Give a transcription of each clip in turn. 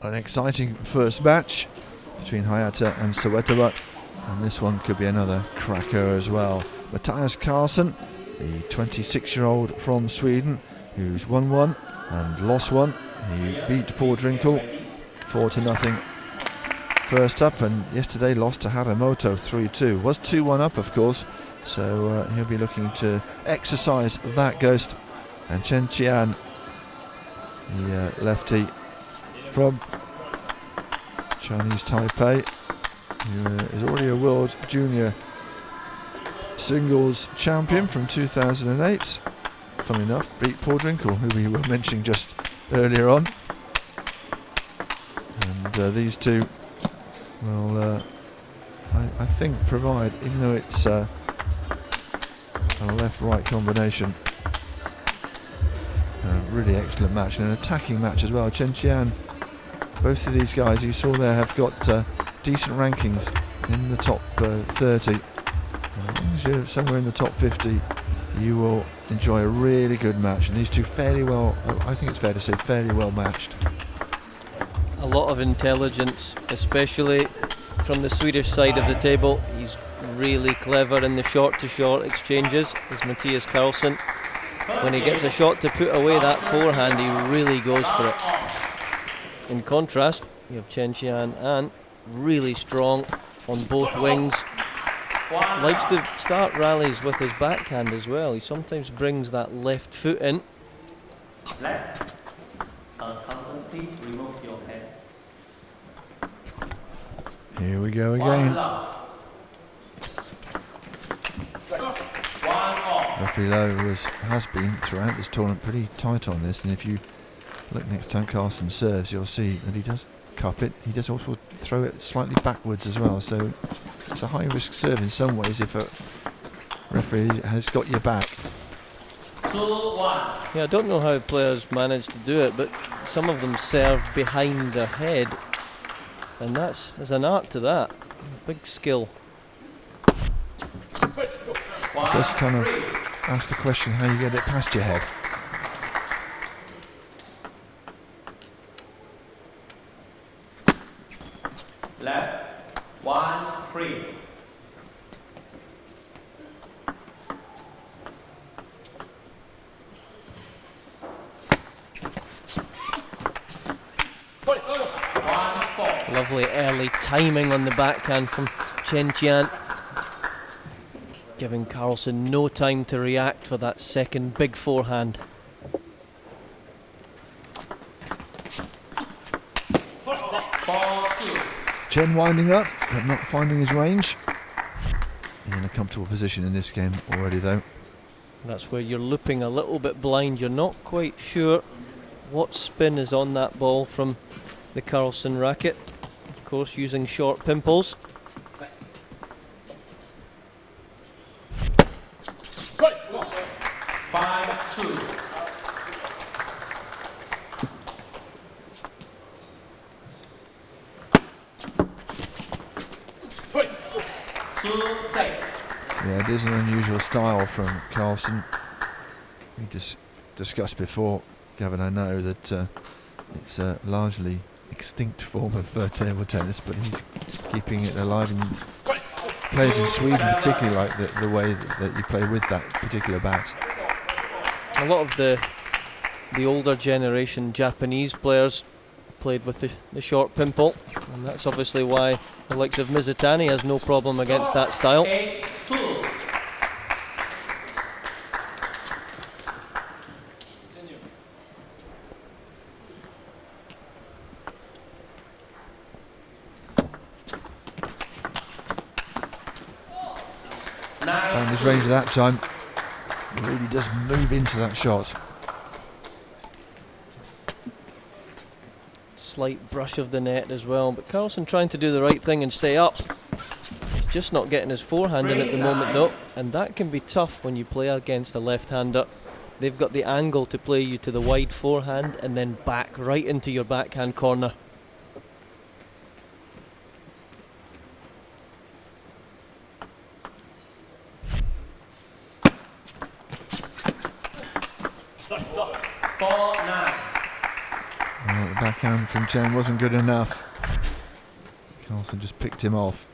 an exciting first match between Hayata and Sawetaba, and this one could be another cracker as well. Mattias Carlsson, the 26-year-old from Sweden, who's won one and lost one. He beat Paul Drinkle 4-0 first up, and yesterday lost to Haramoto 3-2. Was 2-1 up, of course, so he'll be looking to exercise that ghost. And Chen Chien, the lefty from Chinese Taipei, who is already a World Junior Singles champion from 2008. Funnily enough, beat Paul Drinkle, who we were mentioning just earlier on. And these two will, I think, provide, even though it's a left-right combination, a really excellent match, and an attacking match as well. Chen Chien, both of these guys you saw there have got decent rankings in the top 30. As long as you're somewhere in the top 50, you will enjoy a really good match. And these two fairly well, I think it's fair to say, fairly well matched. A lot of intelligence, especially from the Swedish side of the table. He's really clever in the short-to-short exchanges, is Mattias Carlsson. When he gets a shot to put away that forehand, he really goes for it. In contrast, you have Chen Chien, and really strong on both wings. Likes to start rallies with his backhand as well. He sometimes brings that left foot in. Left. Carlsson, please remove your head. Here we go again. Referee Lowe has been throughout this tournament pretty tight on this, and if you look next time Carlsson serves, you'll see that he does cup it. He does also throw it slightly backwards as well, so it's a high risk serve in some ways if a referee has got your back. 2-1. Yeah, I don't know how players manage to do it, but some of them serve behind their head, and there's an art to that. Big skill. Just kind of ask the question how you get it past your head. Left. 1-3. Lovely early timing on the backhand from Chen Chien, giving Carlsson no time to react for that second big forehand. Chen winding up, but not finding his range. He's in a comfortable position in this game already, though. That's where you're looping a little bit blind. You're not quite sure what spin is on that ball from the Carlsson racket. Of course, using short pimples. Yeah, it is an unusual style from Carlsson. We just discussed before, Gavin, I know that it's a largely extinct form of table tennis, but he's keeping it alive, and players in Sweden particularly like the way that you play with that particular bat. A lot of the older generation Japanese players played with the short pimple, and that's obviously why the likes of Mizutani has no problem against that style. 8-2. And his range at that time really does move into that shot. Slight brush of the net as well, but Carlsson trying to do the right thing and stay up. He's just not getting his forehand in at the moment though, and that can be tough when you play against a left-hander. They've got the angle to play you to the wide forehand and then back right into your backhand corner. backhand from Chen wasn't good enough. Carlsson just picked him off.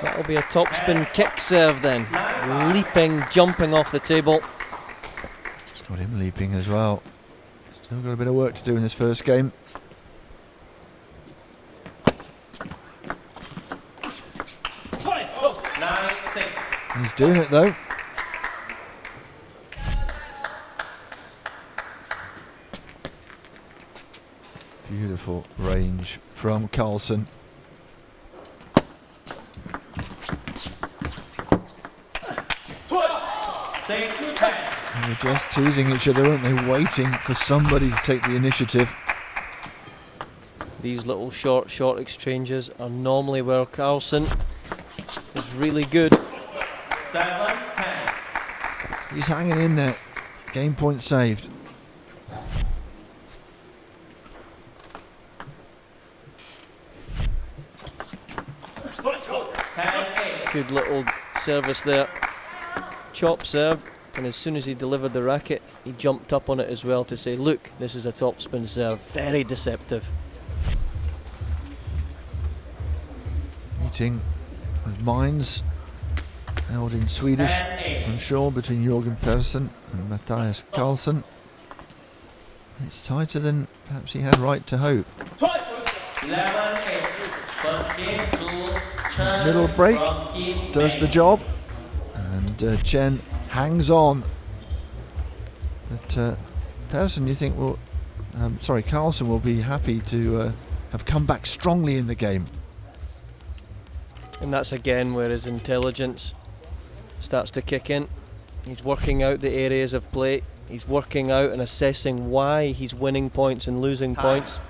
That'll be a topspin kick serve then. Leaping, jumping off the table. It's got him leaping as well. Still got a bit of work to do in this first game. He's doing it though. Beautiful range from Carlsson. They were just teasing each other, weren't they? Waiting for somebody to take the initiative. These little short exchanges are normally where Carlsson is really good. 7-10. He's hanging in there. Game point saved. Good little service there. Chop serve, and as soon as he delivered the racket, he jumped up on it as well to say, look, this is a topspin serve. Very deceptive. Meeting with minds held in Swedish, I'm sure, between Jörgen Persson and Mattias Carlsson. It's tighter than perhaps he had right to hope. 11-8. First game to Chen. Little break does the job, and Chen hangs on. But Persson, you think, will, Carlsson will be happy to have come back strongly in the game. And that's again where his intelligence starts to kick in. He's working out the areas of play. He's working out and assessing why he's winning points and losing points.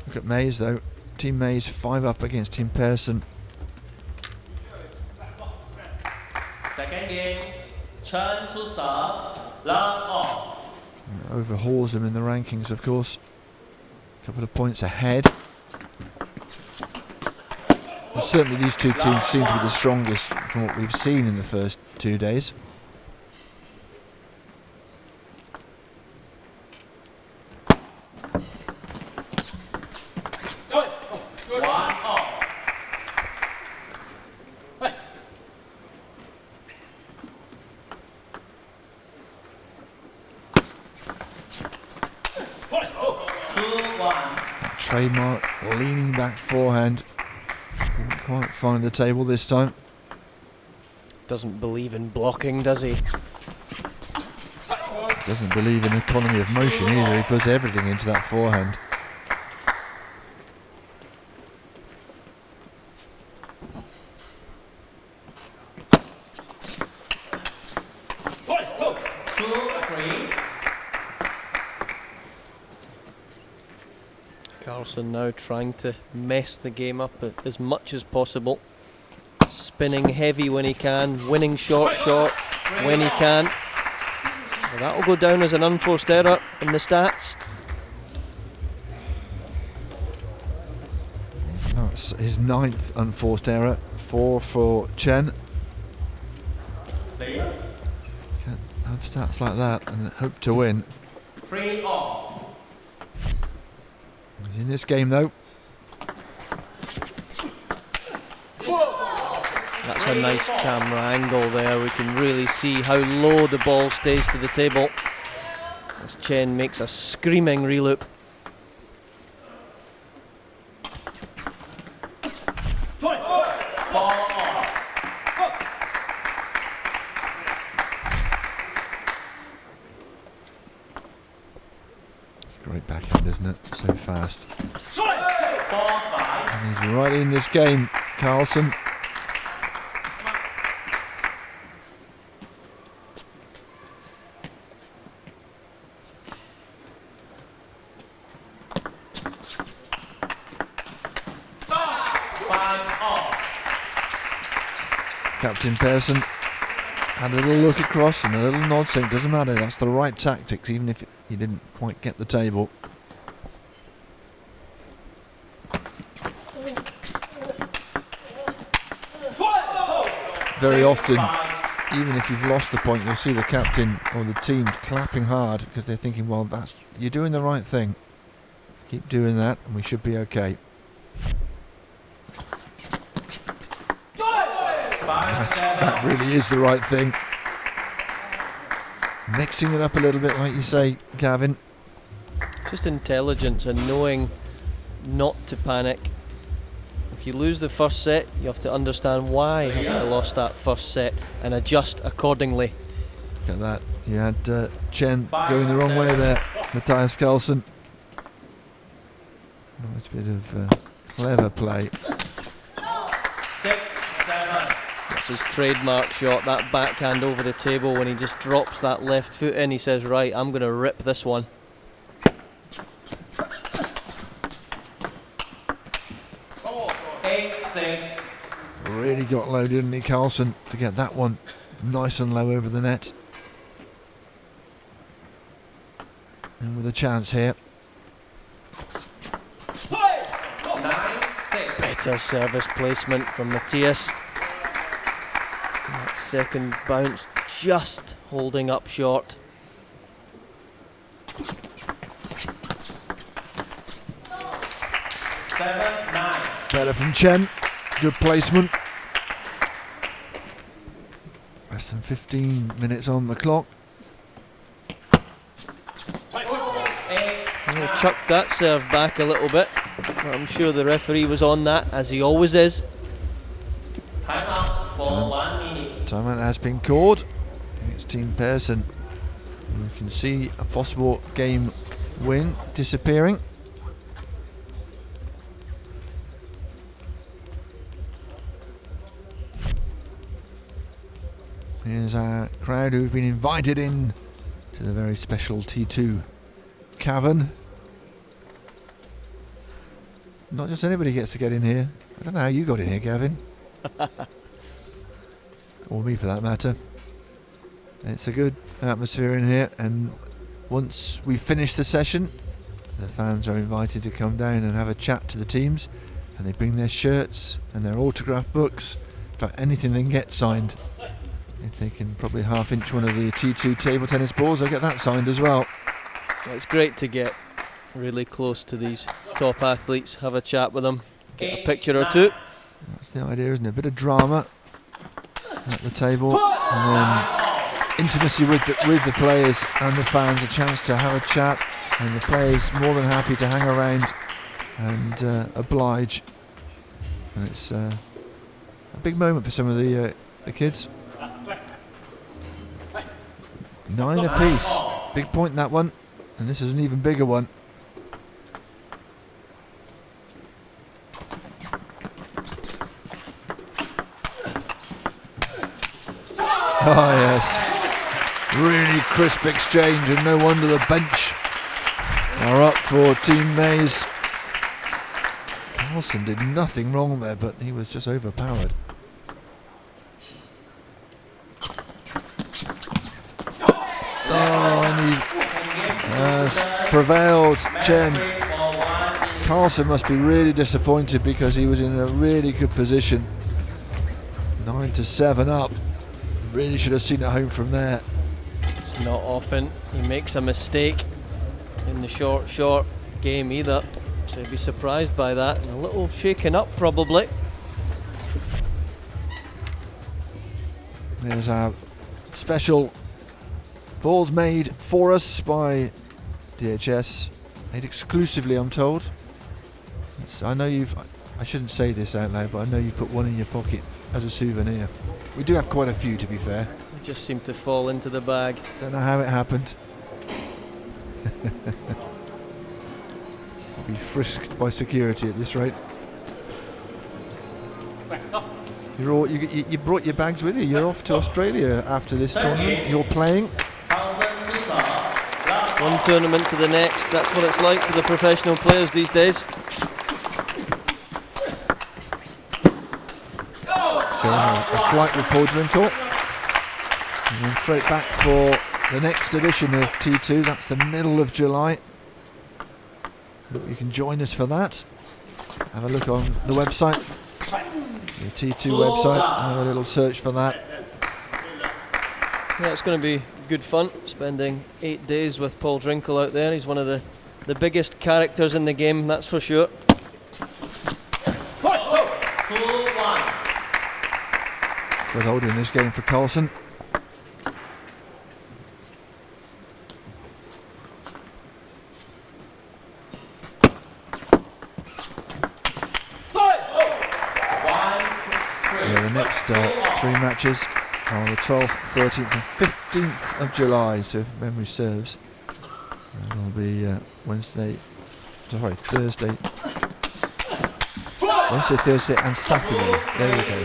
Look at Mays though. Team Mays 5 up against Team Persson. Second game, Chen to serve, love off. Overhauls him in the rankings, of course. A couple of points ahead. Well, certainly these two teams seem to be the strongest from what we've seen in the first 2 days. Trademark leaning back forehand. Couldn't quite find the table this time. Doesn't believe in blocking, does he? Doesn't believe in economy of motion either. He puts everything into that forehand. Carlsson now trying to mess the game up as much as possible. Spinning heavy when he can, winning short when he can. Well, that'll go down as an unforced error in the stats. That's his 9th unforced error. 4 for Chen. Players. Can't have stats like that and hope to win. 3-all. He's in this game though. That's a nice camera angle there. We can really see how low the ball stays to the table as Chen makes a screaming reloop. Great backhand, isn't it? So fast. And he's right in this game, Carlsson. Captain Persson had a little look across and a little nod saying it doesn't matter, that's the right tactics, even if he didn't quite get the table. Very often even if you've lost the point, you'll see the captain or the team clapping hard because they're thinking, well, you're doing the right thing. Keep doing that and we should be okay. That really is the right thing. Mixing it up a little bit, like you say, Gavin. Just intelligence and knowing not to panic. If you lose the first set, you have to understand why have I lost that first set and adjust accordingly. Look at that. You had Chen going the wrong way there, Mattias Carlsson. Nice bit of clever play. 6-7. That's his trademark shot, that backhand over the table when he just drops that left foot in. He says, right, I'm going to rip this one. 8-6. Really got low, didn't he, Carlsson, to get that one nice and low over the net. And with a chance here. 9-6. Better service placement from Mattias. That second bounce just holding up short. 7-9. Better from Chen. Good placement. Less than 15 minutes on the clock. I'm going to chuck that serve back a little bit. I'm sure the referee was on that, as he always is. Time out for 1 minute. Timeout has been called against Team Persson. You can see a possible game win disappearing. Here's our crowd who've been invited in to the very special T2 cavern. Not just anybody gets to get in here. I don't know how you got in here, Gavin. Or me for that matter. It's a good atmosphere in here, and once we finish the session, the fans are invited to come down and have a chat to the teams, and they bring their shirts and their autograph books. In fact, anything they can get signed. If they can probably half-inch one of the T2 table tennis balls, they'll get that signed as well. It's great to get really close to these top athletes, have a chat with them, get a picture or two. That's the idea, isn't it? A bit of drama at the table, and then intimacy with the players and the fans, a chance to have a chat, and the players more than happy to hang around and oblige. And it's a big moment for some of the kids. 9 apiece. Big point in that one, and this is an even bigger one. Oh yes, really crisp exchange, and no wonder the bench are up for Team Mays. Carlsson did nothing wrong there, but he was just overpowered. Oh, and he has prevailed, Chen. Carlsson must be really disappointed because he was in a really good position. 9-7 up. Really should have seen it home from there. It's not often he makes a mistake in the short game either, so he'd be surprised by that and a little shaken up probably. There's our special balls made for us by DHS, made exclusively, I'm told. I know I shouldn't say this out loud, but I know you've put one in your pocket as a souvenir. We do have quite a few, to be fair. They just seem to fall into the bag. Don't know how it happened. We'll be frisked by security at this rate. You brought your bags with you. You're off to Australia after this tournament. You're playing. One tournament to the next. That's what it's like for the professional players these days. Showing a flight reporter in court. And then straight back for the next edition of T2. That's the middle of July. Hope you can join us for that. Have a look on the website, the T2 website, and have a little search for that. Yeah, it's going to be good fun spending 8 days with Paul Drinkle out there. He's one of the biggest characters in the game, that's for sure. Good hold in this game for Carlsson. Yeah, the next 3 matches are on the 12th, 13th and 15th of July, so if memory serves. It'll be Thursday, Thursday and Saturday. There we go.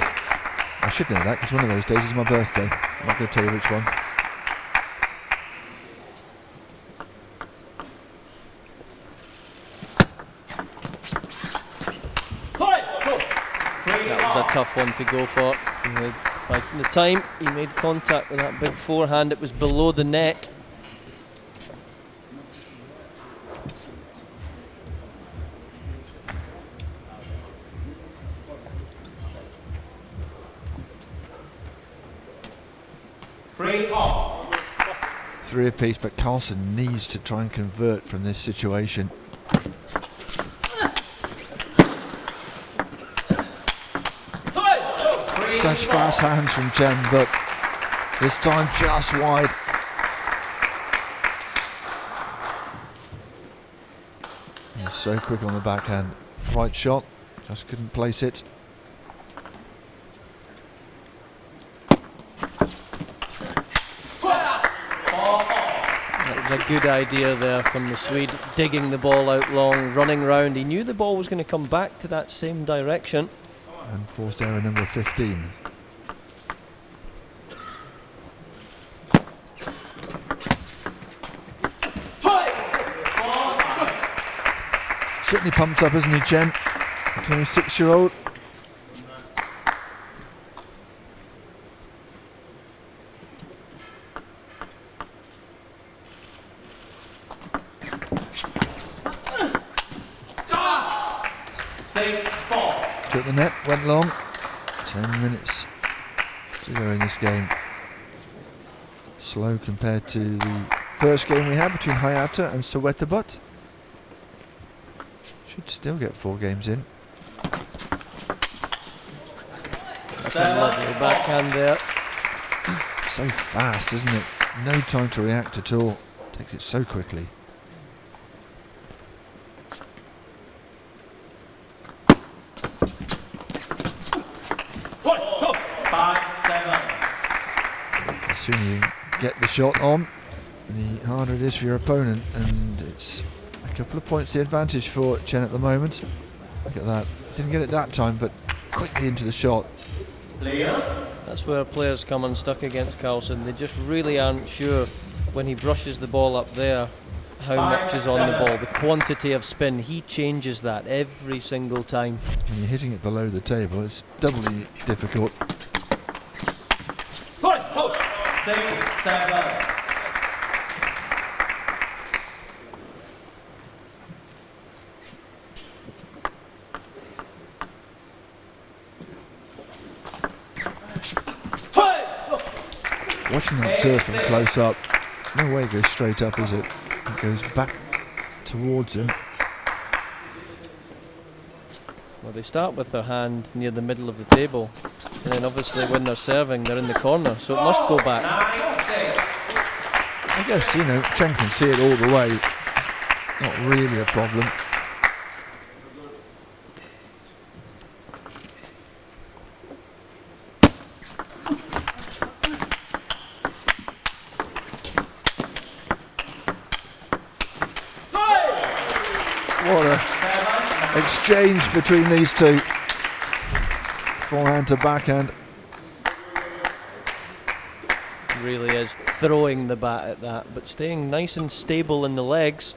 I should know that because one of those days is my birthday. I'm not going to tell you which one. That was a tough one to go for. By the time he made contact with that big forehand, it was below the net. Three apiece, but Carlsson needs to try and convert from this situation. Such fast hands from Chen, but this time just wide. He's so quick on the backhand. Right shot, just couldn't place it. That was a good idea there from the Swede, digging the ball out long, running round. He knew the ball was going to come back to that same direction. And forced error number 15. Certainly pumped up, isn't he, Chen? The 26-year-old. Took the net, went long. 10 minutes to go in this game. Slow compared to the first game we had between Hayata and Sowetobut. Should still get 4 games in. That's a lovely backhand there. So fast, isn't it? No time to react at all. Takes it so quickly. The sooner you get the shot on, the harder it is for your opponent, and it's a couple of points the advantage for Chen at the moment. Look at that. Didn't get it that time, but quickly into the shot. That's where players come unstuck against Carlsson. They just really aren't sure when he brushes the ball up there how much is on the ball, the quantity of spin. He changes that every single time. When you're hitting it below the table, it's doubly difficult. 6-7. Watching that serve from close up, no way it goes straight up, is it? It goes back towards him. Well, they start with their hand near the middle of the table, and then obviously when they're serving, they're in the corner, so it must go back. I guess, you know, Chen can see it all the way. Not really a problem. What a exchange between these two. Forehand to backhand. Really is throwing the bat at that, but staying nice and stable in the legs.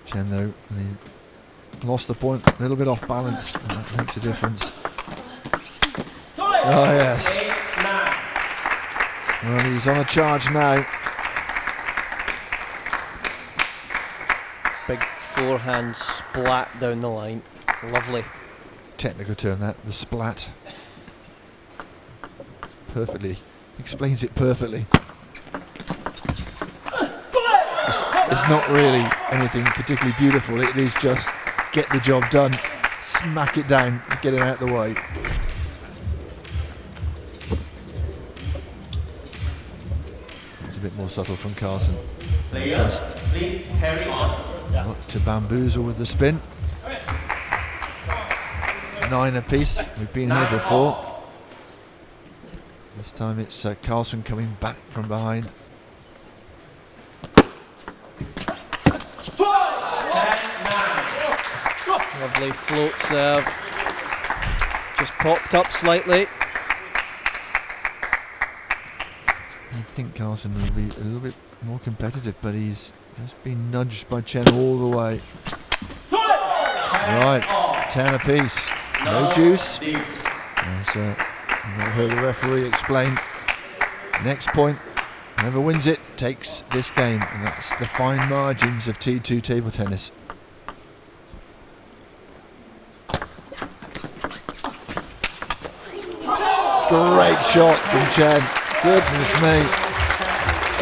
Chen, though, he lost the point, a little bit off balance, and that makes a difference. Oh, yes. Well, he's on a charge now. Big forehand splat down the line. Lovely. Technical term, that, the splat. Perfectly explains it perfectly. It's not really anything particularly beautiful. It is just get the job done, smack it down, get it out of the way. It's a bit more subtle from Carlsson. Players, please carry on. Not to bamboozle with the spin. 9 apiece. We've been here before. This time it's Carlsson coming back from behind. Lovely float serve. Just popped up slightly. I think Carlsson will be a little bit more competitive, but he's just been nudged by Chen all the way. Right, 10 apiece. No juice. As you heard the referee explain, next point, whoever wins it takes this game, and that's the fine margins of T2 table tennis. Great shot from Chen. Goodness me.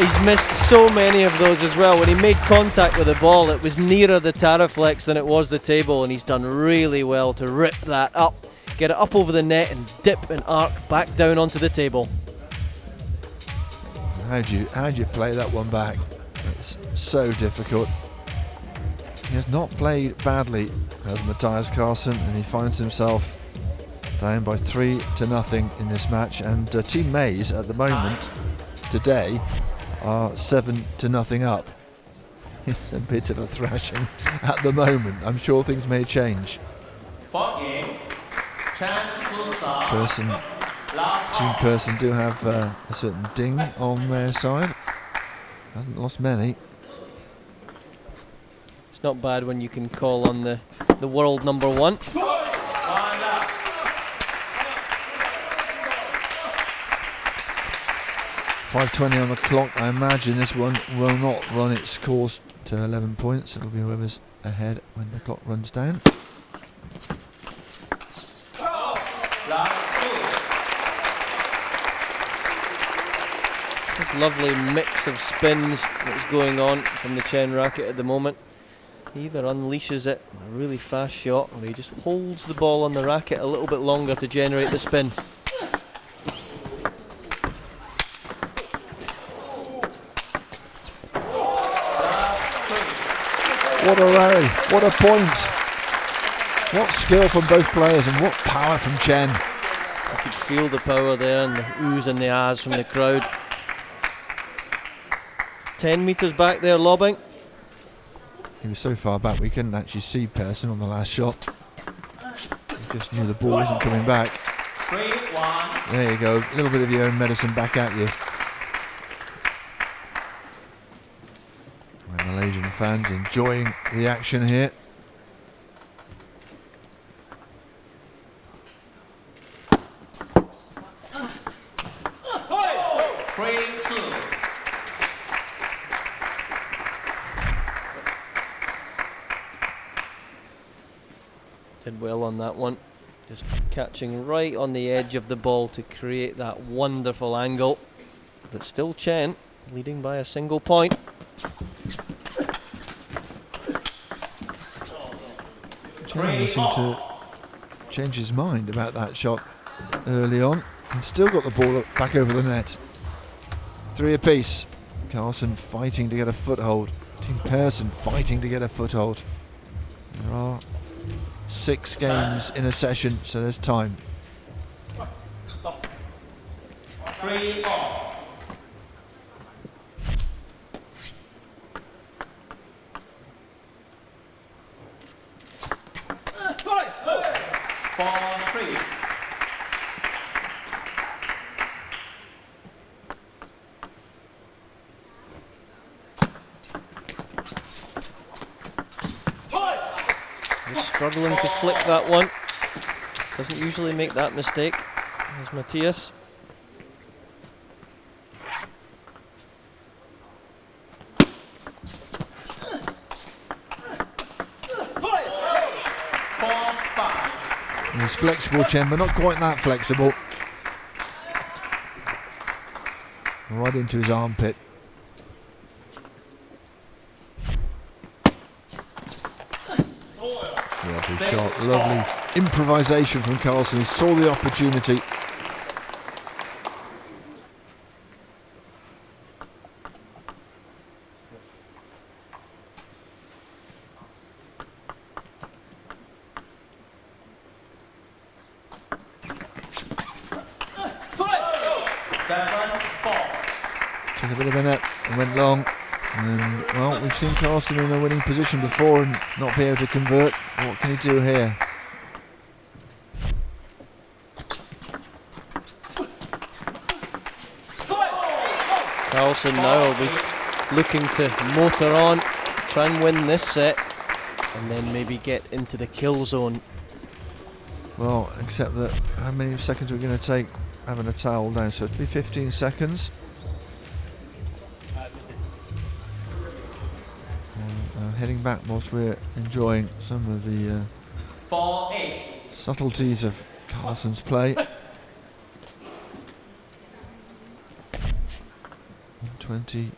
He's missed so many of those as well. When he made contact with the ball, it was nearer the Taraflex than it was the table, and he's done really well to rip that up, get it up over the net and dip and arc back down onto the table. How do you play that one back? It's so difficult. He has not played badly as Mattias Carlsson, and he finds himself down by 3-0 in this match, and Team Mays at the moment today are 7-0 up. It's a bit of a thrashing at the moment. I'm sure things may change. Team Person do have a certain ding on their side. Hasn't lost many. It's not bad when you can call on the world #1. 5:20 on the clock. I imagine this one will not run its course to 11 points. It'll be whoever's ahead when the clock runs down. This lovely mix of spins that's going on from the Chen racket at the moment. He either unleashes it, a really fast shot, or he just holds the ball on the racket a little bit longer to generate the spin. What a rally, what a point. What skill from both players, and what power from Chen. You could feel the power there and the oohs and the ahs from the crowd. 10 metres back there lobbing. He was so far back we couldn't actually see Persson on the last shot. He just knew the ball wasn't coming back. There you go, a little bit of your own medicine back at you. My Malaysian fans enjoying the action here. Did well on that one, just catching right on the edge of the ball to create that wonderful angle. But still Chen leading by a single point. Chen seemed to change his mind about that shot early on, and still got the ball back over the net. 3 apiece. Carlsson fighting to get a foothold. Team Persson fighting to get a foothold. There are 6 games in a session, so there's time. 3-all. Struggling to flick that one. Doesn't usually make that mistake. There's Mattias. He's flexible, Chen, but not quite that flexible. right into his armpit. Lovely shot, lovely improvisation from Carlsson. He saw the opportunity. Took a bit of a net and went long. And well, we've seen Carlsson in a winning position before and not be able to convert. What can he do here? Carlsson now will be looking to motor on, try and win this set, and then maybe get into the kill zone. Well, except that how many seconds are we going to take having a towel down? So it'd be 15 seconds. Heading back whilst we're enjoying some of the subtleties of Carlsson's play. 120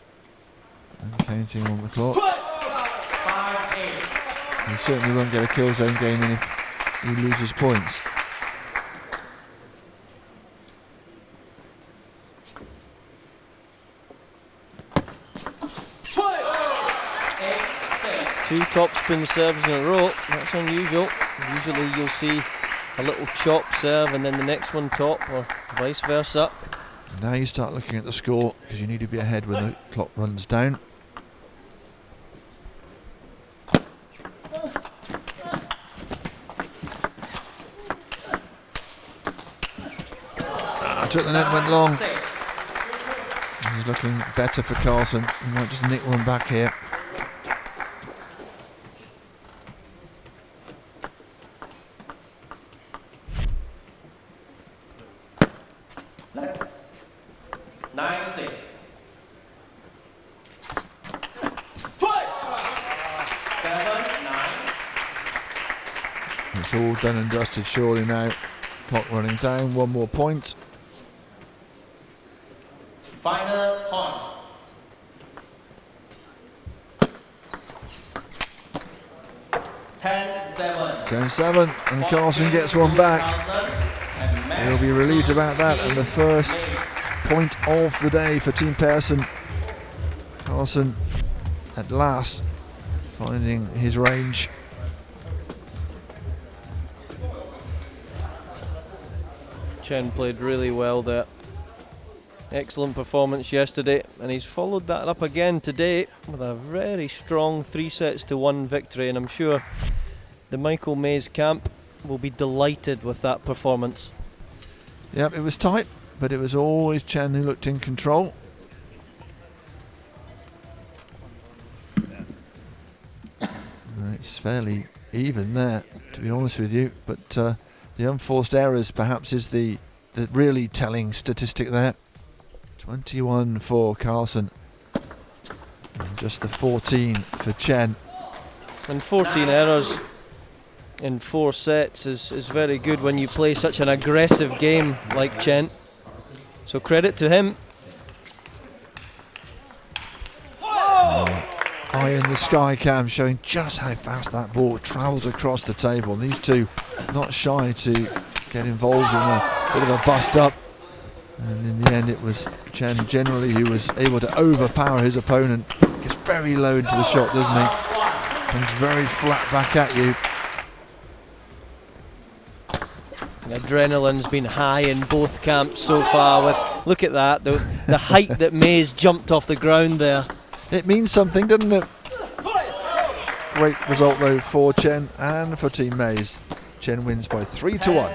and counting on the clock. He certainly won't get a kill zone game in if he loses points. Two topspin serves in a row, that's unusual. Usually you'll see a little chop serve and then the next one top, or vice versa. Now you start looking at the score because you need to be ahead when the clock runs down. Took the net, went long. He's looking better for Carlsson. He might just nick one back here. It's all done and dusted surely now. Clock running down, one more point. Final point. 10-7. 10-7, and Carlsson gets one back. He'll be relieved about that, and the first point of the day for Team Persson. Carlsson at last finding his range. Chen played really well there. Excellent performance yesterday, and he's followed that up again today with a very strong 3-1 victory, and I'm sure the Michael Mays camp will be delighted with that performance. Yep, it was tight, but it was always Chen who looked in control. It's fairly even there, to be honest with you, but the unforced errors perhaps is the really telling statistic there. 21 for Carlsson, and just the 14 for Chen. And 14 errors in 4 sets is very good when you play such an aggressive game like Chen. So credit to him. Eye in the sky cam showing just how fast that ball travels across the table. These two not shy to get involved in a bit of a bust up. And in the end it was Chen generally who was able to overpower his opponent. Gets very low into the shot, doesn't he? Comes very flat back at you. The adrenaline's been high in both camps so far. With look at that, the height that Mays jumped off the ground there. It means something, doesn't it? Great result though for Chen and for Team Mays. Chen wins by 3-1.